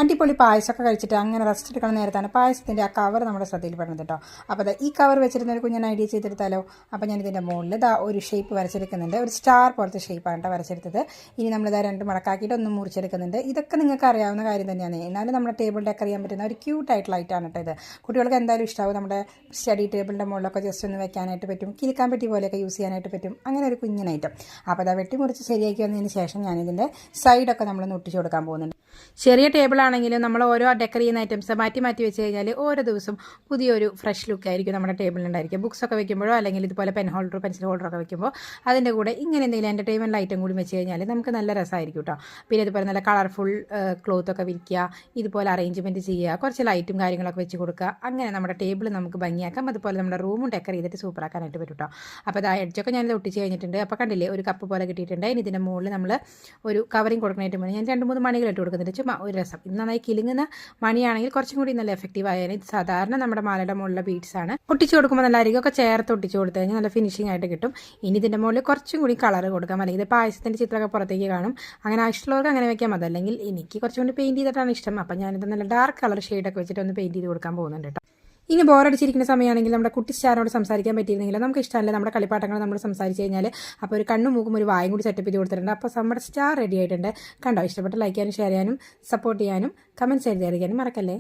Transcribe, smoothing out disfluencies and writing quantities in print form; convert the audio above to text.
അടിപൊളി പായസമൊക്കെ കഴിച്ചിട്ട് അങ്ങനെ റെസ്റ്റ് എടുക്കുന്ന നേരത്താണ് പായസത്തിൻ്റെ ആ കവർ നമ്മുടെ ശ്രദ്ധയിൽപ്പെടുന്നത് കേട്ടോ. അപ്പോൾ ഈ കവർ വെച്ചിരുന്ന ഒരു കുഞ്ഞൻ ഐഡിയ ചെയ്തെടുത്താലോ. അപ്പോൾ ഞാനിതിൻ്റെ മുകളിൽ ഒരു ഷേപ്പ് വരച്ചെടുക്കുന്നുണ്ട്. ഒരു സ്റ്റാർ പോലത്തെ ഷേപ്പാണ് കേട്ടോ വരച്ചെടുത്തത്. ഇനി നമ്മളിതാ 2 മടക്കാക്കിയിട്ട് ഒന്ന് മുറിച്ചെടുക്കുന്നുണ്ട്. ഇതൊക്കെ നിങ്ങൾക്ക് അറിയാവുന്ന കാര്യം തന്നെയാണ്. എന്നാലും നമ്മുടെ ടേബിൾ ഡെക്കർ ചെയ്യാൻ പറ്റുന്ന ഒരു ക്യൂട്ടായിട്ടുള്ള ഐറ്റാണ് കേട്ടോ ഇത്. കുട്ടികൾക്ക് എന്തായാലും ഇഷ്ടമാവും. നമ്മുടെ സ്റ്റഡി ടേബിളിൻ്റെ മുകളിലൊക്കെ ജസ്റ്റ് ഒന്ന് വെക്കാനായിട്ട് പറ്റും. കിളിക്കാൻ പറ്റി പോലെയൊക്കെ യൂസ് ചെയ്യാനായിട്ട് പറ്റും. അങ്ങനെ ഒരു കുഞ്ഞൻ ഐറ്റം. അപ്പോൾ അതാ വെട്ടി മുറിച്ച് ശരിയാക്കി വന്നതിന് ശേഷം ഞാനിതിൻ്റെ സൈഡൊക്കെ നമ്മളൊന്ന് ഒട്ടിച്ച് കൊടുക്കാൻ പോകുന്നുണ്ട്. ചെറിയ ടേബിൾ ആണെങ്കിലും നമ്മൾ ഓരോ ഡെക്കർ ചെയ്യുന്ന ഐറ്റംസ് മാറ്റി മാറ്റി വെച്ച് കഴിഞ്ഞാൽ ഓരോ ദിവസം പുതിയൊരു ഫ്രഷ് ലുക്ക് ആയിരിക്കും നമ്മുടെ ടേബിളിലുണ്ടായിരിക്കും. ബുക്സൊക്കെ വെക്കുമ്പോഴോ അല്ലെങ്കിൽ ഇതുപോലെ പെൻ ഹോൾഡർ പെൻസിൽ ഹോൾഡറൊക്കെ വെക്കുമ്പോൾ അതിൻ്റെ കൂടെ ഇങ്ങനെ എന്തെങ്കിലും എൻ്റർടൈൻമെൻറ്റ് ഐറ്റം കൂടി വെച്ച് കഴിഞ്ഞാൽ നമുക്ക് നല്ല രസമായിരിക്കും കേട്ടോ. പിന്നെ ഇതുപോലെ നല്ല കളർഫുൾ ക്ലോത്തൊക്കെ വിരിക്കുക, ഇതുപോലെ അറേഞ്ച്മെൻറ്റ് ചെയ്യുക, കുറച്ച് ലൈറ്റും കാര്യങ്ങളൊക്കെ വെച്ച് കൊടുക്കുക. അങ്ങനെ നമ്മുടെ ടേബിൾ നമുക്ക് ഭംഗിയാക്കാം. അതുപോലെ നമ്മുടെ റൂമും ഡെക്കർ ചെയ്തിട്ട് സൂപ്പറാക്കാനായിട്ട് പറ്റും കേട്ടോ. അപ്പോൾ അത് എഡ്ജൊക്കെ ഞാനിത് ഒട്ടിച്ച് കഴിഞ്ഞിട്ടുണ്ട്. അപ്പോൾ കണ്ടില്ലേ ഒരു കപ്പ് പോലെ കിട്ടിയിട്ടുണ്ട്. ഇനി ഇതിൻ്റെ മുകളിൽ നമ്മൾ ഒരു കവറിങ് കൊടുക്കാനായിട്ട് മുന്നേ ഞാൻ 2-3 മണികൾ ഇട്ട് കൊടുക്കുന്നുണ്ട്. ചുമ്മാ ഒരു രസം. ഇത് നന്നായി കിലുങ്ങുന്ന മണിയാണെങ്കിൽ കുറച്ചും കൂടി നല്ല എഫക്റ്റീവ് ആയാലും. ഇത് സാധാരണ നമ്മുടെ മാലയുടെ മുകളിലെ ബീഡ്സ് ആണ്. ഒട്ടിച്ച് കൊടുക്കുമ്പോൾ നല്ല അരികൊക്കെ ചേർത്ത് ഒട്ടിച്ച് കൊടുത്തു കഴിഞ്ഞാൽ നല്ല ഫിനിഷിംഗ് ആയിട്ട് കിട്ടും. ഇനി ഇതിൻ്റെ മുകളിൽ കുറച്ചും കൂടി കളർ കൊടുക്കാം. അല്ലെങ്കിൽ ഇത് പായസത്തിൻ്റെ ചിത്രമൊക്കെ പുറത്തേക്ക് കാണും. അങ്ങനെ ഇഷ്ടമുള്ളവർക്ക് അങ്ങനെ വെക്കാം. അതല്ലെങ്കിൽ എനിക്ക് കുറച്ചും കൂടി പെയിൻറ്റ് ചെയ്തിട്ടാണ് ഇഷ്ടം. അപ്പം ഞാനിത് നല്ല ഡാർക്ക് കളർ ഷെയ്ഡൊക്കെ വെച്ചിട്ട് ഒന്ന് പെയിൻറ്റ് ചെയ്ത് കൊടുക്കാൻ പോകുന്നുണ്ട് കേട്ടോ. ഇനി ബോറടിച്ചിരിക്കുന്ന സമയമാണെങ്കിൽ നമ്മുടെ കുട്ടി സ്റ്റാറിനോട് സംസാരിക്കാൻ പറ്റിയിരുന്നെങ്കിൽ നമുക്ക് ഇഷ്ടമല്ല നമ്മുടെ കളിപ്പാട്ടങ്ങൾ നമ്മൾ സംസാരിച്ച് കഴിഞ്ഞാൽ. അപ്പോൾ ഒരു കണ്ണും മൂക്കും ഒരു വായും കൂടി സെറ്റപ്പ് ചെയ്ത് കൊടുത്തിട്ടുണ്ട്. അപ്പോൾ നമ്മുടെ സ്റ്റാർ റെഡി ആയിട്ടുണ്ട്. കണ്ടോ? ഇഷ്ടപ്പെട്ട ലൈക്ക് ചെയ്യാനും ഷെയർ ചെയ്യാനും സപ്പോർട്ട് ചെയ്യാനും കമൻറ്റ്സ് എഴുതി അറിയിക്കാനും മറക്കല്ലേ.